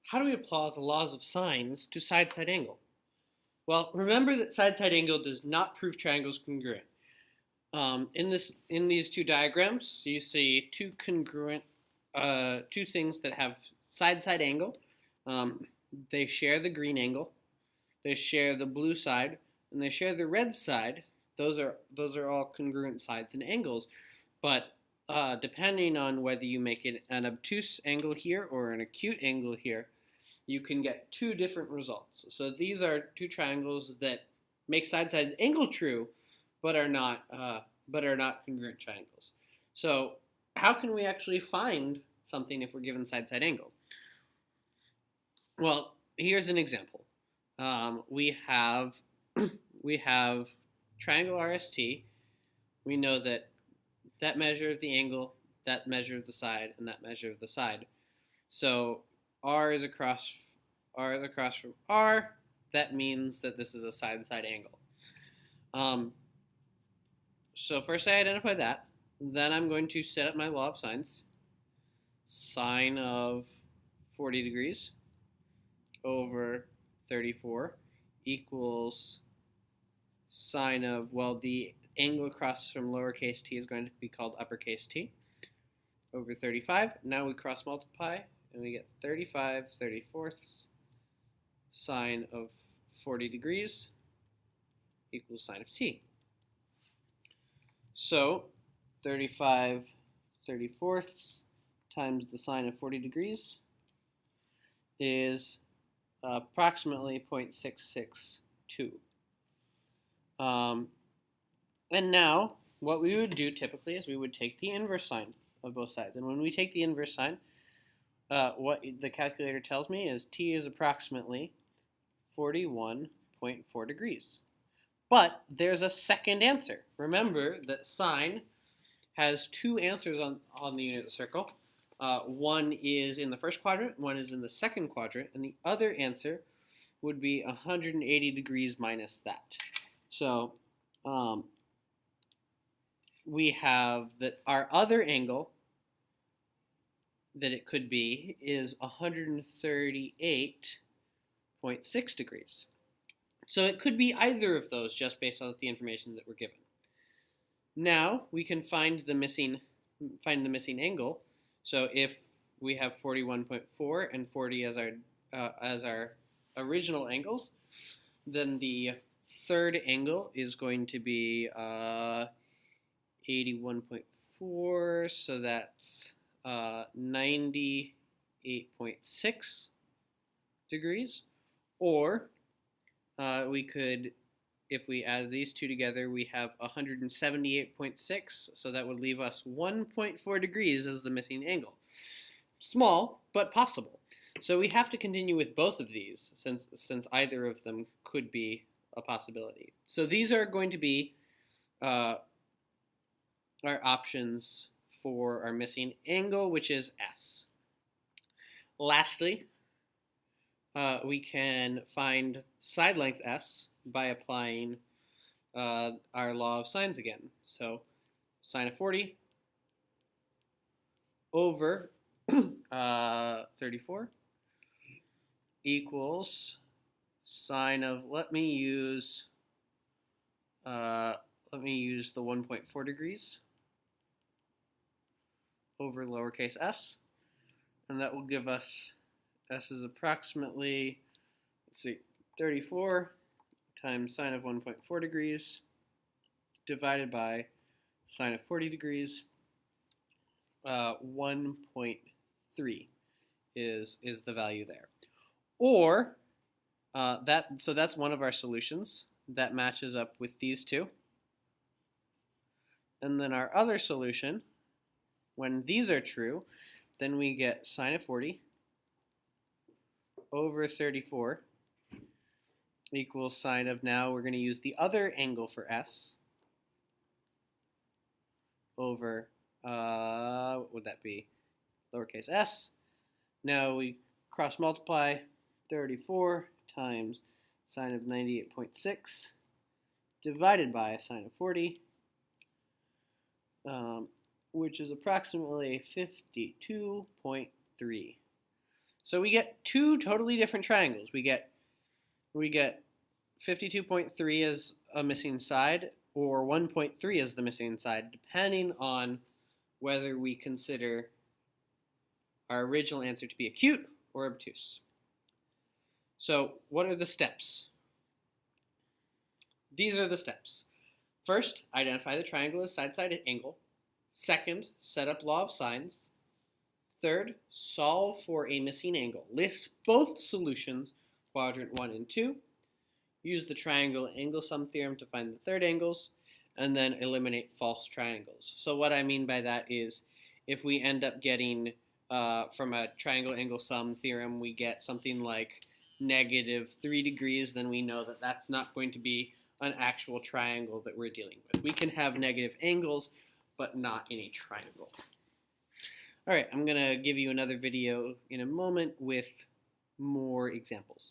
How do we apply the laws of sines to side-side angle? Well, remember that side-side angle does not prove triangles congruent. In these two diagrams, you see two congruent, two things that have side-side angle. They share the green angle, they share the blue side, and they share the red side. Those are all congruent sides and angles, but depending on whether you make it an obtuse angle here or an acute angle here, you can get two different results. So these are two triangles that make side-side angle true, but are not congruent triangles. So how can we actually find something if we're given side-side angle? Well, here's an example. We have triangle RST. We know that measure of the angle, that measure of the side, and that measure of the side. So R is across from R. That means that this is a side-to-side angle. So first I identify that. Then I'm going to set up my law of sines. Sine of 40 degrees over 34 equals sine of, well, the angle across from lowercase t is going to be called uppercase t over 35. Now we cross multiply and we get 35 34ths sine of 40 degrees equals sine of t. So 35 34ths times the sine of 40 degrees is approximately 0.662. And now what we would do typically is we would take the inverse sine of both sides. And when we take the inverse sine, what the calculator tells me is t is approximately 41.4 degrees. But there's a second answer. Remember that sine has two answers on the unit circle. One is in the first quadrant, one is in the second quadrant, and the other answer would be 180 degrees minus that. So we have that our other angle that it could be is 138.6 degrees. So it could be either of those just based on the information that we're given. Now we can find the missing angle. So if we have 41.4 and 40 as our original angles, then the third angle is going to be 81.4, so that's 98.6 degrees. Or we could, if we add these two together, we have 178.6, so that would leave us 1.4 degrees as the missing angle. Small, but possible. So we have to continue with both of these, since either of them could be a possibility. So these are going to be our options for our missing angle, which is S. Lastly, we can find side length S by applying our law of sines again. So sine of 40 over 34 equals sine of, let me use the 1.4 degrees over lowercase s, and that will give us, S is approximately, let's see, 34 times sine of 1.4 degrees divided by sine of 40 degrees. 1.3 is the value there. Or so that's one of our solutions that matches up with these two. And then our other solution, when these are true, then we get sine of 40 over 34 equals sine of, now we're going to use the other angle for S over, what would that be? Lowercase s. Now we cross multiply 34 times sine of 98.6 divided by sine of 40, which is approximately 52.3. So we get two totally different triangles. We get 52.3 as a missing side, or 1.3 as the missing side, depending on whether we consider our original answer to be acute or obtuse. So what are the steps? These are the steps. First, identify the triangle as side-side angle. Second, set up law of sines. Third, solve for a missing angle. List both solutions, quadrant 1 and 2. Use the triangle angle sum theorem to find the third angles, and then eliminate false triangles. So what I mean by that is, if we end up getting, from a triangle angle sum theorem, we get something like -3 degrees, then we know that that's not going to be an actual triangle that we're dealing with. We can have negative angles, but not in a triangle. All right, I'm going to give you another video in a moment with more examples.